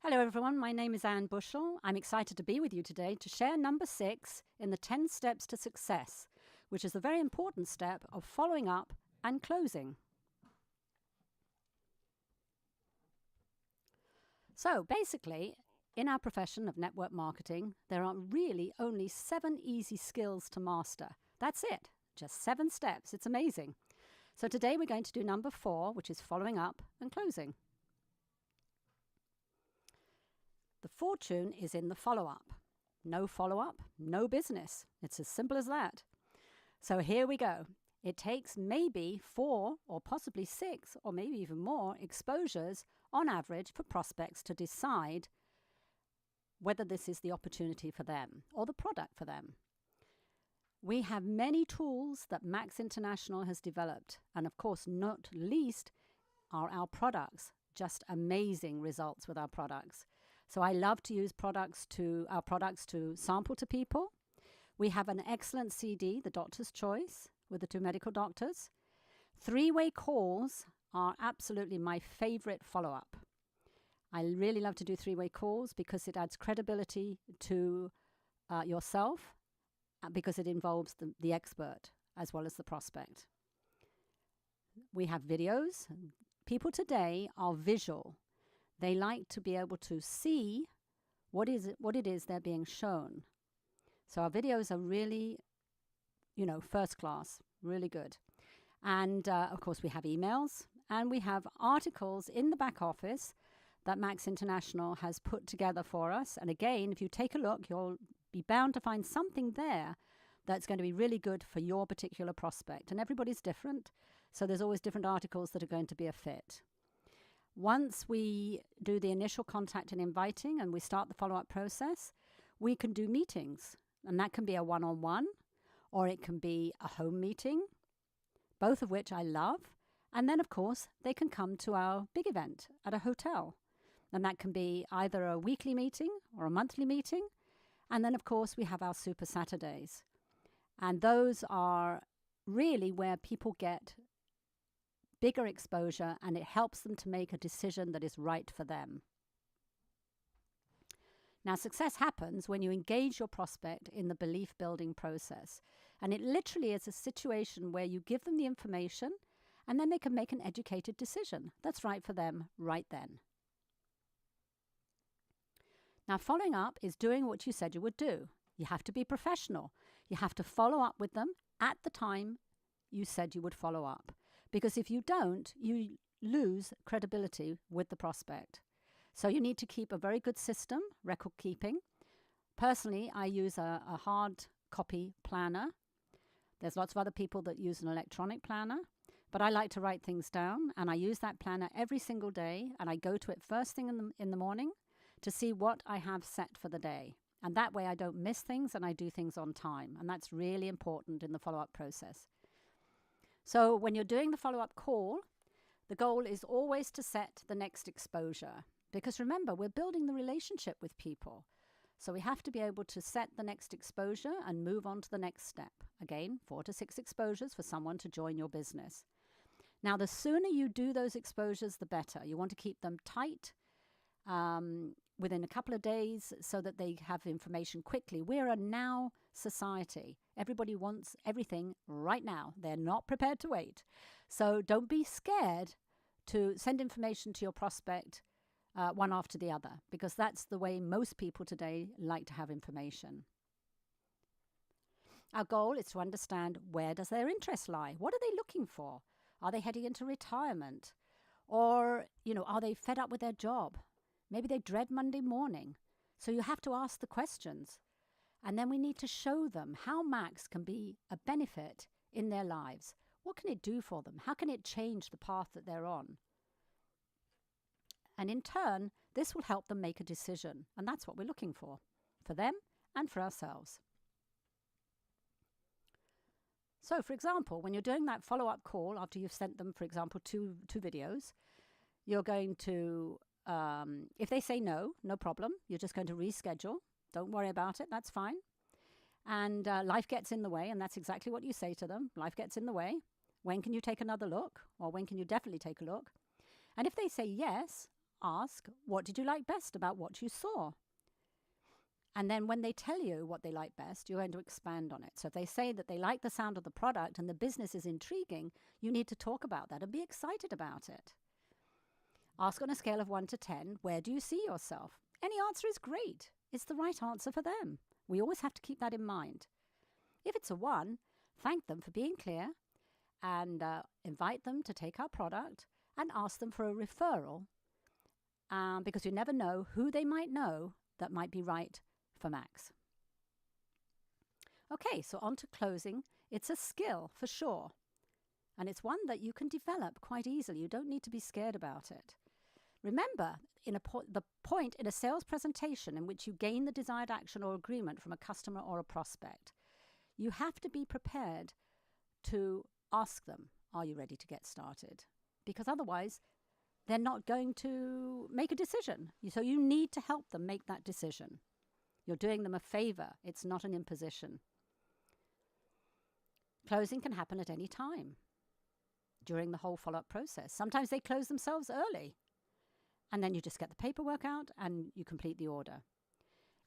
Hello everyone, my name is Anne Bushell. I'm excited to be with you today to share number 6 in the 10 steps to success, which is the very important step of following up and closing. So basically, in our profession of network marketing, there are really only 7 easy skills to master. That's it, just 7 steps. It's amazing. So today we're going to do number 4, which is following up and closing. The fortune is in the follow-up. No follow-up, no business. It's as simple as that. So here we go. It takes maybe 4 or possibly 6 or maybe even more exposures on average for prospects to decide whether this is the opportunity for them or the product for them. We have many tools that Max International has developed, and of course, not least, are our products. Just amazing results with our products. So I love to use our products to sample to people. We have an excellent CD, The Doctor's Choice, with the 2 medical doctors. 3-way calls are absolutely my favorite follow-up. I really love to do 3-way calls because it adds credibility to yourself, because it involves the expert as well as the prospect. We have videos. People today are visual. They like to be able to see what it is they're being shown. So our videos are really, first class, really good. And of course, we have emails and we have articles in the back office that Max International has put together for us. And again, if you take a look, you'll be bound to find something there that's going to be really good for your particular prospect. And everybody's different, so there's always different articles that are going to be a fit. Once we do the initial contact and inviting and we start the follow-up process, we can do meetings. And that can be a one-on-one, or it can be a home meeting, both of which I love. And then, of course, they can come to our big event at a hotel. And that can be either a weekly meeting or a monthly meeting. And then, of course, we have our Super Saturdays. And those are really where people get bigger exposure, and it helps them to make a decision that is right for them. Now, success happens when you engage your prospect in the belief building process. And it literally is a situation where you give them the information and then they can make an educated decision that's right for them right then. Now, following up is doing what you said you would do. You have to be professional. You have to follow up with them at the time you said you would follow up. Because if you don't, you lose credibility with the prospect. So you need to keep a very good system, record keeping. Personally, I use a hard copy planner. There's lots of other people that use an electronic planner, but I like to write things down, and I use that planner every single day, and I go to it first thing in the morning to see what I have set for the day. And that way I don't miss things and I do things on time. And that's really important in the follow-up process. So when you're doing the follow-up call, the goal is always to set the next exposure. Because remember, we're building the relationship with people. So we have to be able to set the next exposure and move on to the next step. Again, 4 to 6 exposures for someone to join your business. Now, the sooner you do those exposures, the better. You want to keep them tight within a couple of days so that they have information quickly. We're a now society. Everybody wants everything right now. They're not prepared to wait. So don't be scared to send information to your prospect one after the other, because that's the way most people today like to have information. Our goal is to understand, where does their interest lie? What are they looking for? Are they heading into retirement? Or, are they fed up with their job? Maybe they dread Monday morning. So you have to ask the questions. And then we need to show them how Max can be a benefit in their lives. What can it do for them? How can it change the path that they're on? And in turn, this will help them make a decision. And that's what we're looking for them and for ourselves. So, for example, when you're doing that follow-up call after you've sent them, for example, two videos, you're going to, if they say no problem. You're just going to reschedule. Don't worry about it. That's fine. And life gets in the way, and that's exactly what you say to them. Life gets in the way. When can you take another look? Or when can you definitely take a look? And if they say yes, ask, what did you like best about what you saw? And then when they tell you what they like best, you're going to expand on it. So if they say that they like the sound of the product and the business is intriguing, you need to talk about that and be excited about it. Ask on a scale of 1 to 10, where do you see yourself? Any answer is great. It's the right answer for them. We always have to keep that in mind. If it's a 1, thank them for being clear and invite them to take our product and ask them for a referral because you never know who they might know that might be right for Max. Okay, so on to closing. It's a skill for sure. And it's one that you can develop quite easily. You don't need to be scared about it. Remember, the point in a sales presentation in which you gain the desired action or agreement from a customer or a prospect, you have to be prepared to ask them, are you ready to get started? Because otherwise, they're not going to make a decision. So you need to help them make that decision. You're doing them a favor. It's not an imposition. Closing can happen at any time during the whole follow-up process. Sometimes they close themselves early, and then you just get the paperwork out and you complete the order.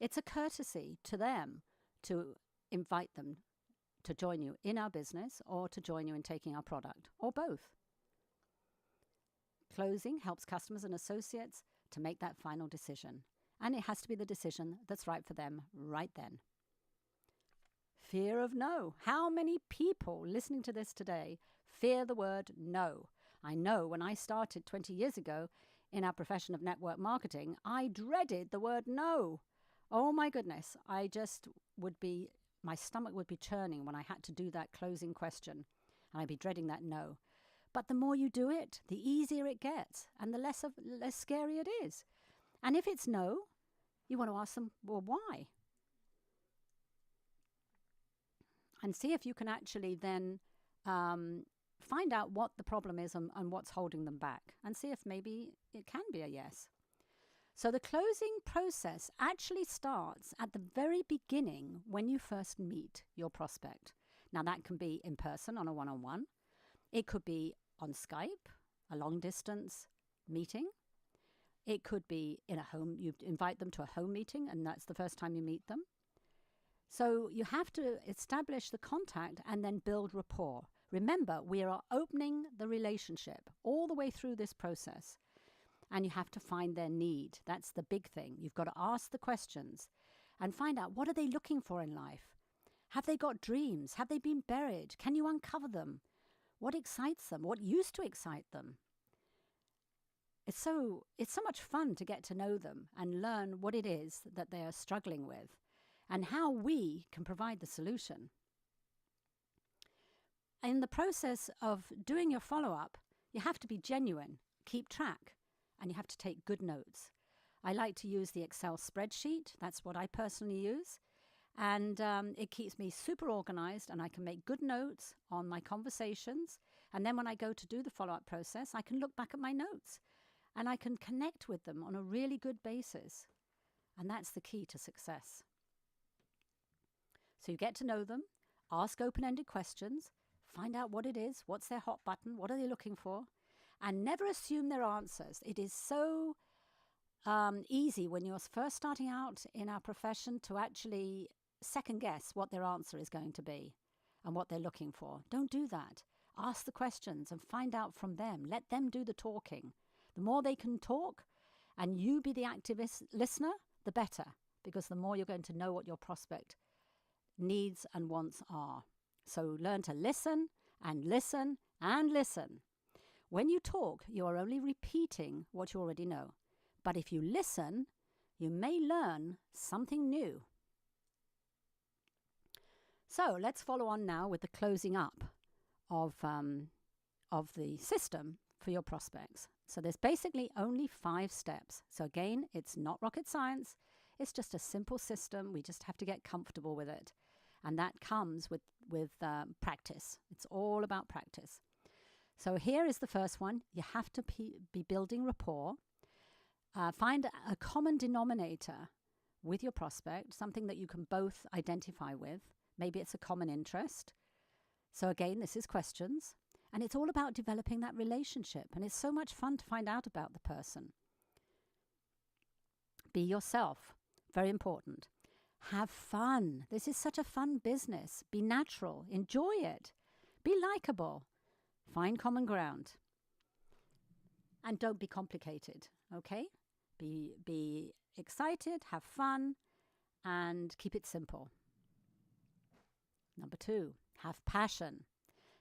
It's a courtesy to them to invite them to join you in our business or to join you in taking our product, or both. Closing helps customers and associates to make that final decision, and it has to be the decision that's right for them right then. Fear of no. How many people listening to this today fear the word no? I know when I started 20 years ago in our profession of network marketing, I dreaded the word no. Oh my goodness, my stomach would be churning when I had to do that closing question, and I'd be dreading that no. But the more you do it, the easier it gets, and the less scary it is. And if it's no, you want to ask them, well, why? And see if you can actually then find out what the problem is and what's holding them back, and see if maybe it can be a yes. So the closing process actually starts at the very beginning when you first meet your prospect. Now that can be in person on a one-on-one. It could be on Skype, a long-distance meeting. It could be in a home. You invite them to a home meeting, and that's the first time you meet them. So you have to establish the contact and then build rapport. Remember, we are opening the relationship all the way through this process, and you have to find their need. That's the big thing. You've got to ask the questions and find out, what are they looking for in life? Have they got dreams? Have they been buried? Can you uncover them? What excites them? What used to excite them? It's so much fun to get to know them and learn what it is that they are struggling with and how we can provide the solution. In the process of doing your follow-up, you have to be genuine, keep track, and you have to take good notes. I like to use the Excel spreadsheet. That's what I personally use. And it keeps me super organized, and I can make good notes on my conversations. And then when I go to do the follow-up process, I can look back at my notes and I can connect with them on a really good basis. And that's the key to success. So you get to know them, ask open-ended questions, find out what it is, what's their hot button, what are they looking for, and never assume their answers. It is so easy when you're first starting out in our profession to actually second guess what their answer is going to be and what they're looking for. Don't do that. Ask the questions and find out from them. Let them do the talking. The more they can talk and you be the active listener, the better, because the more you're going to know what your prospect needs and wants are. So learn to listen and listen and listen. When you talk, you are only repeating what you already know. But if you listen, you may learn something new. So let's follow on now with the closing up of the system for your prospects. So there's basically only 5 steps. So again, it's not rocket science. It's just a simple system. We just have to get comfortable with it. And that comes with practice. It's all about practice. So here is the first one. You have to be building rapport. Find a common denominator with your prospect, something that you can both identify with. Maybe it's a common interest. So again, this is questions. And it's all about developing that relationship. And it's so much fun to find out about the person. Be yourself. Very important. Have fun. This is such a fun business. Be natural. Enjoy it. Be likable. Find common ground. And don't be complicated, okay? Be excited, have fun, and keep it simple. Number 2, have passion.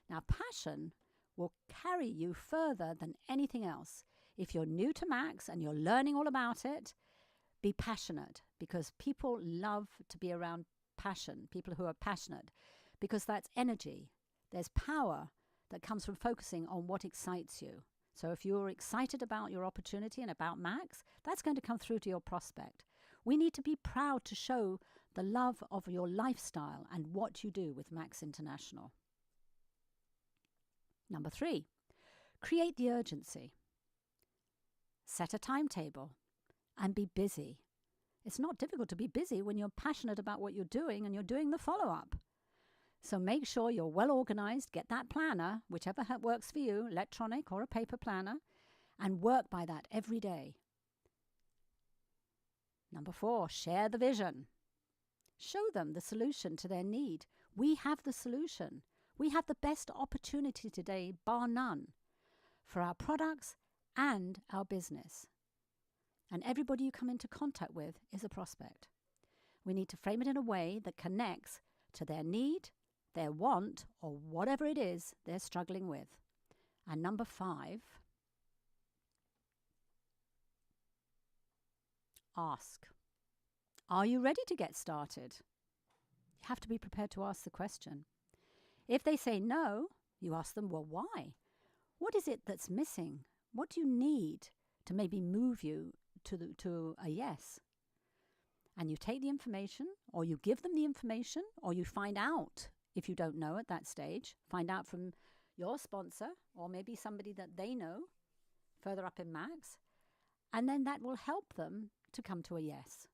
Now, passion will carry you further than anything else. If you're new to Max and you're learning all about it, be passionate, because people love to be around passion, people who are passionate, because that's energy. There's power that comes from focusing on what excites you. So if you're excited about your opportunity and about Max, that's going to come through to your prospect. We need to be proud to show the love of your lifestyle and what you do with Max International. Number 3, create the urgency. Set a timetable and be busy. It's not difficult to be busy when you're passionate about what you're doing and you're doing the follow-up. So make sure you're well organized, get that planner, whichever works for you, electronic or a paper planner, and work by that every day. Number 4, share the vision. Show them the solution to their need. We have the solution. We have the best opportunity today, bar none, for our products and our business. And everybody you come into contact with is a prospect. We need to frame it in a way that connects to their need, their want, or whatever it is they're struggling with. And number 5, ask. Are you ready to get started? You have to be prepared to ask the question. If they say no, you ask them, well, why? What is it that's missing? What do you need to maybe move you to a yes? And you take the information, or you give them the information, or you find out, if you don't know at that stage, find out from your sponsor, or maybe somebody that they know further up in Max, and then that will help them to come to a yes.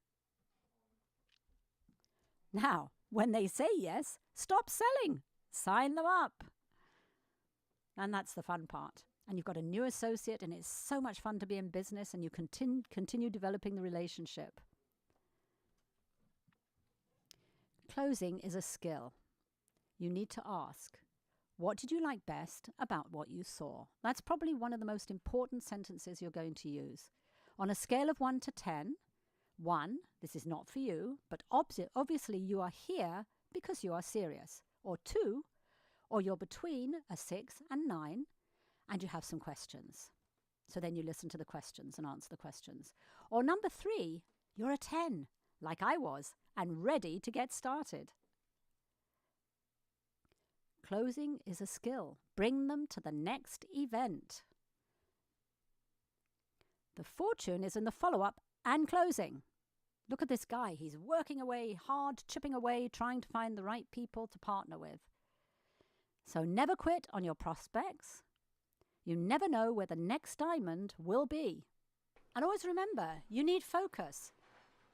Now, when they say yes, stop selling. Sign them up. And that's the fun part. And you've got a new associate, and it's so much fun to be in business, and you continue developing the relationship. Closing is a skill. You need to ask, what did you like best about what you saw? That's probably one of the most important sentences you're going to use. On a scale of 1 to 10, 1, this is not for you, but obviously you are here because you are serious. Or 2, or you're between a 6 and 9, and you have some questions. So then you listen to the questions and answer the questions. Or number 3, you're a 10, like I was, and ready to get started. Closing is a skill. Bring them to the next event. The fortune is in the follow-up and closing. Look at this guy. He's working away hard, chipping away, trying to find the right people to partner with. So never quit on your prospects. You never know where the next diamond will be. And always remember, you need focus.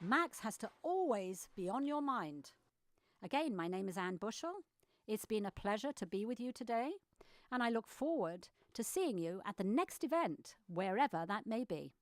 Max has to always be on your mind. Again, my name is Anne Bushell. It's been a pleasure to be with you today, and I look forward to seeing you at the next event, wherever that may be.